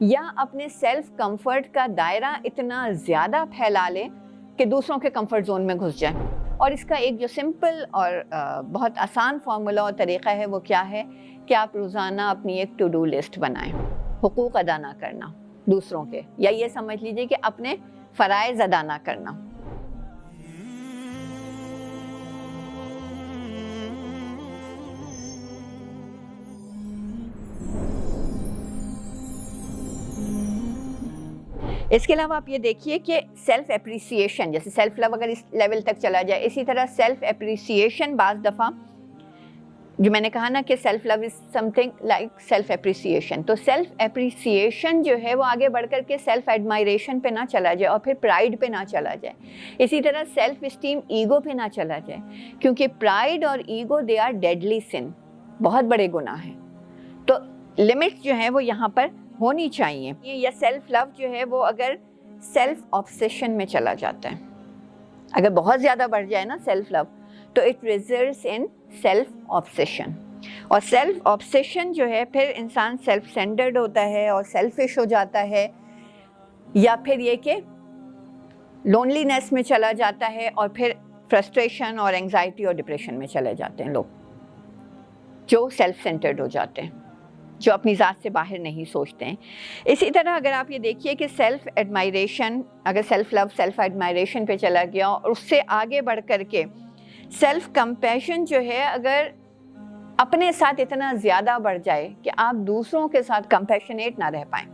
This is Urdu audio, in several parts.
یا اپنے سیلف کمفرٹ کا دائرہ اتنا زیادہ پھیلا لیں کہ دوسروں کے کمفرٹ زون میں گھس جائیں. اور اس کا ایک جو سمپل اور بہت آسان فارمولا اور طریقہ ہے وہ کیا ہے کہ آپ روزانہ اپنی ایک ٹو ڈو لسٹ بنائیں. حقوق ادا نہ کرنا دوسروں کے، یا یہ سمجھ لیجئے کہ اپنے فرائض ادا نہ کرنا. اس کے علاوہ آپ یہ دیکھیے کہ سیلف اپریسیشن، جیسے سیلف لو اگر اس لیول تک چلا جائے، اسی طرح سیلف اپریسیشن بعض دفعہ جو میں نے کہا نا کہ سیلف لو از some thing like self appreciation, تو سیلف اپریسیشن جو ہے وہ آگے بڑھ کر کے سیلف ایڈمائریشن پہ نہ چلا جائے اور پھر پرائڈ پہ نہ چلا جائے. اسی طرح سیلف اسٹیم ایگو پہ نہ چلا جائے، کیونکہ پرائڈ اور ایگو دے آر ڈیڈلی سن، بہت بڑے گناہ ہیں. تو لمٹ جو ہے وہ یہاں پر ہونی چاہیے. یا سیلف لو جو ہے وہ اگر سیلف آبسیشن میں چلا جاتا ہے، اگر بہت زیادہ بڑھ جائے نا سیلف لو، تو it results in self obsession. اور سیلف آبسیشن جو ہے پھر انسان سیلف سینٹرڈ ہوتا ہے اور سیلفش ہو جاتا ہے، یا پھر یہ کہ لونلی نیس میں چلا جاتا ہے اور پھر فرسٹریشن اور انگزائٹی اور ڈپریشن میں چلے جاتے ہیں لوگ جو سیلف سینٹرڈ ہو جاتے ہیں، جو اپنی ذات سے باہر نہیں سوچتے ہیں. اسی طرح اگر آپ یہ دیکھیے کہ سیلف ایڈمائریشن، اگر سیلف لو سیلف ایڈمائریشن پہ چلا گیا اور اس سے آگے بڑھ کر کے سیلف کمپیشن جو ہے اگر اپنے ساتھ اتنا زیادہ بڑھ جائے کہ آپ دوسروں کے ساتھ کمپیشنیٹ نہ رہ پائیں،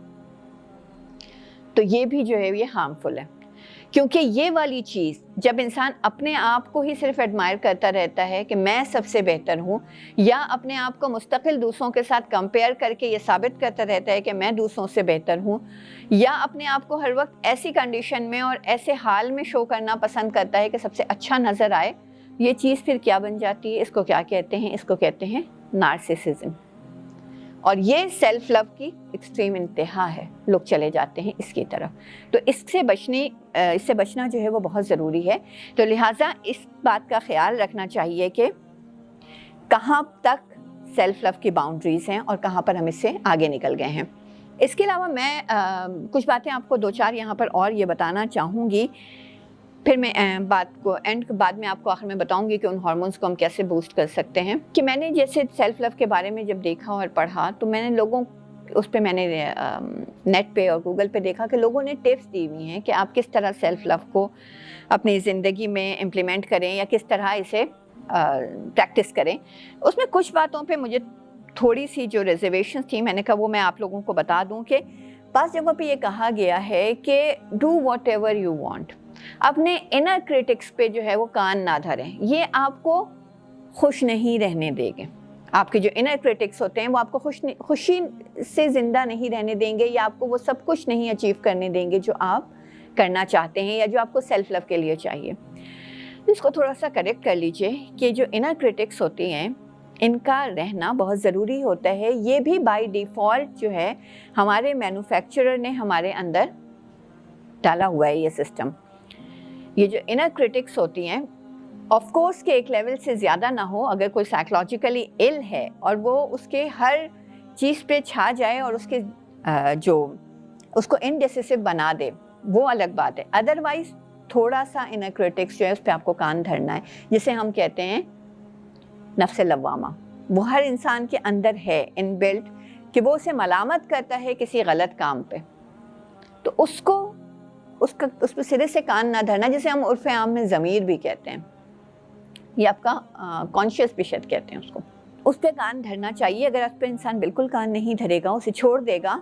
تو یہ بھی جو ہے یہ ہارمفل ہے. کیونکہ یہ والی چیز جب انسان اپنے آپ کو ہی صرف ایڈمائر کرتا رہتا ہے کہ میں سب سے بہتر ہوں، یا اپنے آپ کو مستقل دوسروں کے ساتھ کمپیئر کر کے یہ ثابت کرتا رہتا ہے کہ میں دوسروں سے بہتر ہوں، یا اپنے آپ کو ہر وقت ایسی کنڈیشن میں اور ایسے حال میں شو کرنا پسند کرتا ہے کہ سب سے اچھا نظر آئے، یہ چیز پھر کیا بن جاتی ہے؟ اس کو کیا کہتے ہیں؟ اس کو کہتے ہیں نارسسزم. اور یہ سیلف لو کی ایکسٹریم انتہا ہے، لوگ چلے جاتے ہیں اس کی طرف. تو اس سے بچنا جو ہے وہ بہت ضروری ہے. تو لہٰذا اس بات کا خیال رکھنا چاہیے کہ کہاں تک سیلف لو کی باؤنڈریز ہیں اور کہاں پر ہم اس سے آگے نکل گئے ہیں. اس کے علاوہ میں کچھ باتیں آپ کو دو چار یہاں پر اور یہ بتانا چاہوں گی، پھر میں بات کو بعد میں آپ کو آخر میں بتاؤں گی کہ ان ہارمونز کو ہم کیسے بوسٹ کر سکتے ہیں. کہ میں نے جیسے سیلف لو کے بارے میں جب دیکھا اور پڑھا تو میں نے لوگوں اس پہ میں نے نیٹ پہ اور گوگل پہ دیکھا کہ لوگوں نے ٹپس دی ہوئی ہیں کہ آپ کس طرح سیلف لو کو اپنی زندگی میں امپلیمنٹ کریں یا کس طرح اسے پریکٹس کریں. اس میں کچھ باتوں پہ مجھے تھوڑی سی جو ریزرویشنز تھیں، میں نے کہا وہ میں آپ لوگوں کو بتا دوں. کہ بعض جگہوں پہ یہ کہا گیا ہے کہ do what ever you want, اپنے انر کرٹکس پہ جو ہے وہ کان نہ دھریں. یہ آپ کو خوش نہیں رہنے دیں گے. آپ کے جو انر کرٹکس ہوتے ہیں وہ آپ کو خوشی سے زندہ نہیں رہنے دیں گے، یا آپ کو وہ سب کچھ نہیں اچیو کرنے دیں گے جو آپ کرنا چاہتے ہیں یا جو آپ کو سیلف لو کے لیے چاہیے. اس کو تھوڑا سا کریکٹ کر لیجئے کہ جو انر کرٹکس ہوتی ہیں ان کا رہنا بہت ضروری ہوتا ہے. یہ بھی بائی ڈیفالٹ جو ہے ہمارے مینوفیکچرر نے ہمارے اندر ڈالا ہوا ہے یہ سسٹم. یہ جو انر کرٹکس ہوتی ہیں آف کورس کہ ایک لیول سے زیادہ نہ ہو. اگر کوئی سائیکولوجیکلی ill ہے اور وہ اس کے ہر چیز پہ چھا جائے اور اس کے اس کو انڈیسیسو بنا دے، وہ الگ بات ہے. ادروائز تھوڑا سا انر کرٹکس جو ہے اس پہ آپ کو کان دھرنا ہے، جسے ہم کہتے ہیں نفس لوامہ. وہ ہر انسان کے اندر ہے ان بلٹ کہ وہ اسے ملامت کرتا ہے کسی غلط کام پہ، تو اس پہ سرے سے کان نہ دھرنا، جسے ہم عرف عام میں ضمیر بھی کہتے ہیں، یہ آپ کا کانشیس بھی شاید کہتے ہیں اس کو. اس پہ کان دھرنا چاہیے. اگر اس پہ انسان بالکل کان نہیں دھرے گا، اسے چھوڑ دے گا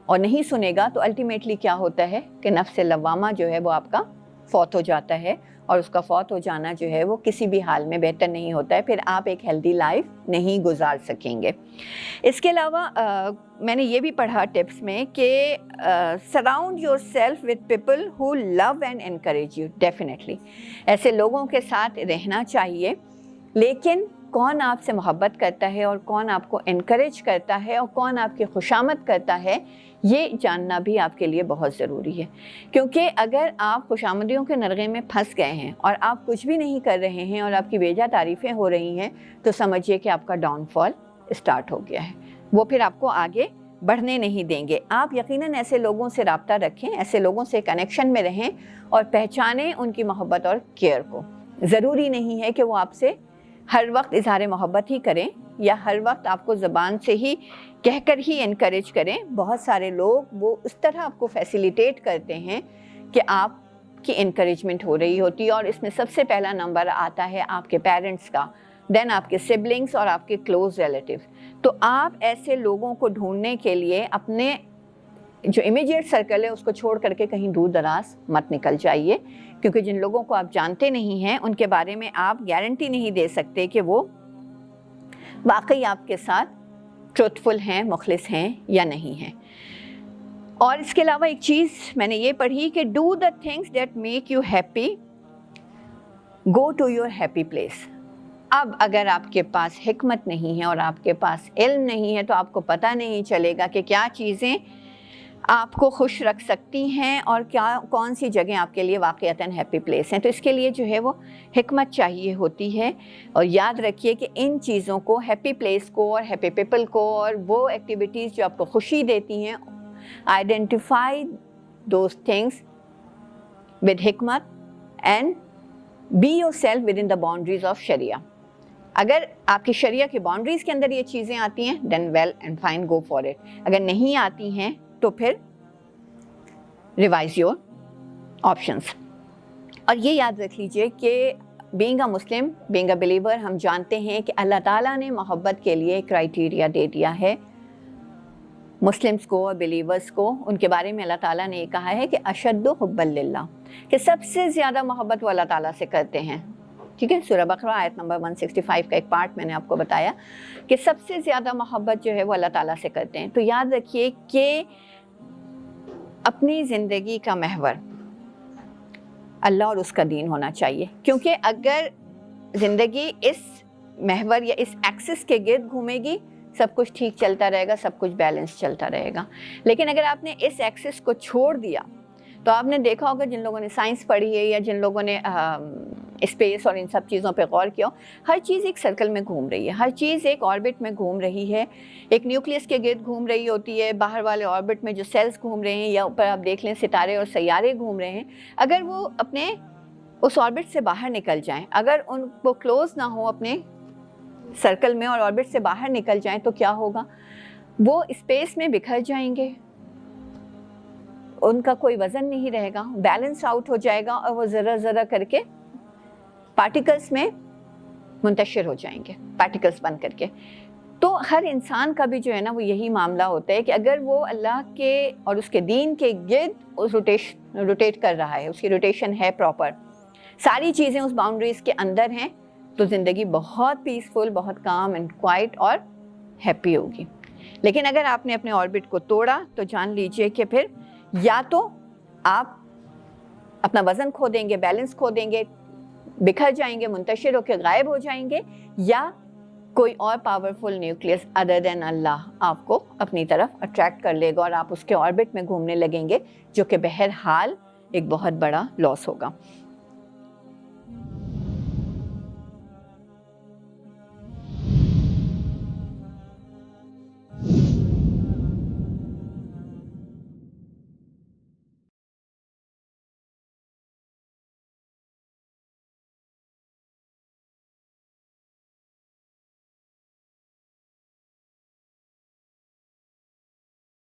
اور نہیں سنے گا، تو الٹیمیٹلی کیا ہوتا ہے کہ نفس لوامہ جو ہے وہ آپ کا فوت ہو جاتا ہے. اور اس کا فوت ہو جانا جو ہے وہ کسی بھی حال میں بہتر نہیں ہوتا ہے. پھر آپ ایک ہیلدی لائف نہیں گزار سکیں گے. اس کے علاوہ میں نے یہ بھی پڑھا ٹپس میں کہ surround yourself with people who love and encourage you. Definitely ایسے لوگوں کے ساتھ رہنا چاہیے، لیکن کون آپ سے محبت کرتا ہے اور کون آپ کو انکریج کرتا ہے اور کون آپ کی خوشامد کرتا ہے، یہ جاننا بھی آپ کے لیے بہت ضروری ہے. کیونکہ اگر آپ خوشامدیوں کے نرغے میں پھنس گئے ہیں اور آپ کچھ بھی نہیں کر رہے ہیں اور آپ کی بیجا تعریفیں ہو رہی ہیں، تو سمجھیے کہ آپ کا ڈاؤن فال اسٹارٹ ہو گیا ہے. وہ پھر آپ کو آگے بڑھنے نہیں دیں گے. آپ یقیناً ایسے لوگوں سے رابطہ رکھیں, ایسے لوگوں سے کنیکشن میں رہیں اور پہچانیں ان کی محبت اور کیئر کو. ضروری نہیں ہے کہ وہ آپ سے ہر وقت اظہار محبت ہی کریں یا ہر وقت آپ کو زبان سے ہی کہہ کر ہی انکریج کریں. بہت سارے لوگ وہ اس طرح آپ کو فیسیلیٹیٹ کرتے ہیں کہ آپ کی انکریجمنٹ ہو رہی ہوتی ہے, اور اس میں سب سے پہلا نمبر آتا ہے آپ کے پیرنٹس کا, دین آپ کے سبلنگس اور آپ کے کلوز ریلیٹیو. تو آپ ایسے لوگوں کو ڈھونڈنے کے لیے اپنے جو امیجیٹ سرکل ہے اس کو چھوڑ کر کے کہیں دور دراز مت نکل جائیے, کیونکہ جن لوگوں کو آپ جانتے نہیں ہیں ان کے بارے میں آپ گارنٹی نہیں دے سکتے کہ وہ واقعی آپ کے ساتھ ٹروتھفل ہیں, مخلص ہیں یا نہیں ہیں. اور اس کے علاوہ ایک چیز میں نے یہ پڑھی کہ do the things that make you happy, go to your happy place. اب اگر آپ کے پاس حکمت نہیں ہے اور آپ کے پاس علم نہیں ہے تو آپ کو پتہ نہیں چلے گا کہ کیا چیزیں آپ کو خوش رکھ سکتی ہیں اور کون سی جگہیں آپ کے لیے واقعتاً ہیپی پلیس ہیں. تو اس کے لیے جو ہے وہ حکمت چاہیے ہوتی ہے. اور یاد رکھیے کہ ان چیزوں کو, ہیپی پلیس کو اور ہیپی پیپل کو اور وہ ایکٹیویٹیز جو آپ کو خوشی دیتی ہیں, آئیڈینٹیفائی دوز تھنگس ود حکمت and be yourself within the boundaries of شریعہ. اگر آپ کی شریعہ کی باؤنڈریز کے اندر یہ چیزیں آتی ہیں then well and fine, go for it. اگر نہیں آتی ہیں تو پھر ریوائز یور آپشنس. اور یہ یاد رکھ لیجئے کہ being a Muslim, being a believer, ہم جانتے ہیں کہ اللہ تعالیٰ نے محبت کے لیے کرائیٹیریا دے دیا ہے مسلمس کو اور بلیورس کو. ان کے بارے میں اللہ تعالیٰ نے یہ کہا ہے کہ اشد حبا للہ, کہ سب سے زیادہ محبت وہ اللہ تعالیٰ سے کرتے ہیں. ٹھیک ہے, سورہ بقرہ آیت نمبر 165 کا ایک پارٹ میں نے آپ کو بتایا کہ سب سے زیادہ محبت جو ہے وہ اللہ تعالیٰ سے کرتے ہیں. تو یاد رکھیے کہ اپنی زندگی کا محور اللہ اور اس کا دین ہونا چاہیے, کیونکہ اگر زندگی اس محور یا اس ایکسس کے گرد گھومے گی سب کچھ ٹھیک چلتا رہے گا, سب کچھ بیلنس چلتا رہے گا. لیکن اگر آپ نے اس ایکسس کو چھوڑ دیا تو آپ نے دیکھا ہوگا جن لوگوں نے سائنس پڑھی ہے یا جن لوگوں نے اسپیس اور ان سب چیزوں پہ غور کیا, ہر چیز ایک سرکل میں گھوم رہی ہے, ہر چیز ایک آربٹ میں گھوم رہی ہے, ایک نیوکلیس کے گرد گھوم رہی ہوتی ہے. باہر والے آربٹ میں جو سیلز گھوم رہے ہیں یا اوپر آپ دیکھ لیں ستارے اور سیارے گھوم رہے ہیں, اگر وہ اپنے اس آربٹ سے باہر نکل جائیں, اگر ان کو کلوز نہ ہو اپنے سرکل میں اور آربٹ سے باہر نکل جائیں تو کیا ہوگا, وہ اسپیس میں بکھر جائیں گے, ان کا کوئی وزن نہیں رہے گا, بیلنس آؤٹ ہو جائے گا اور وہ ذرا ذرا کر کے پارٹیکلز میں منتشر ہو جائیں گے, پارٹیکلز بن کر کے. تو ہر انسان کا بھی جو ہے نا وہ یہی معاملہ ہوتا ہے کہ اگر وہ اللہ کے اور اس کے دین کے گرد روٹیٹ کر رہا ہے, اس کی روٹیشن ہے پراپر, ساری چیزیں اس باؤنڈریز کے اندر ہیں, تو زندگی بہت پیسفل, بہت کام اینڈ کوائٹ اور ہیپی ہوگی. لیکن اگر آپ نے اپنے آربٹ کو توڑا تو جان لیجئے کہ پھر یا تو آپ اپنا وزن کھو دیں گے, بیلنس کھو دیں گے, بکھر جائیں گے, منتشر ہو کے غائب ہو جائیں گے, یا کوئی اور پاورفل نیوکلیس ادر دین اللہ آپ کو اپنی طرف اٹریکٹ کر لے گا اور آپ اس کے آربٹ میں گھومنے لگیں گے, جو کہ بہرحال ایک بہت بڑا لاس ہوگا.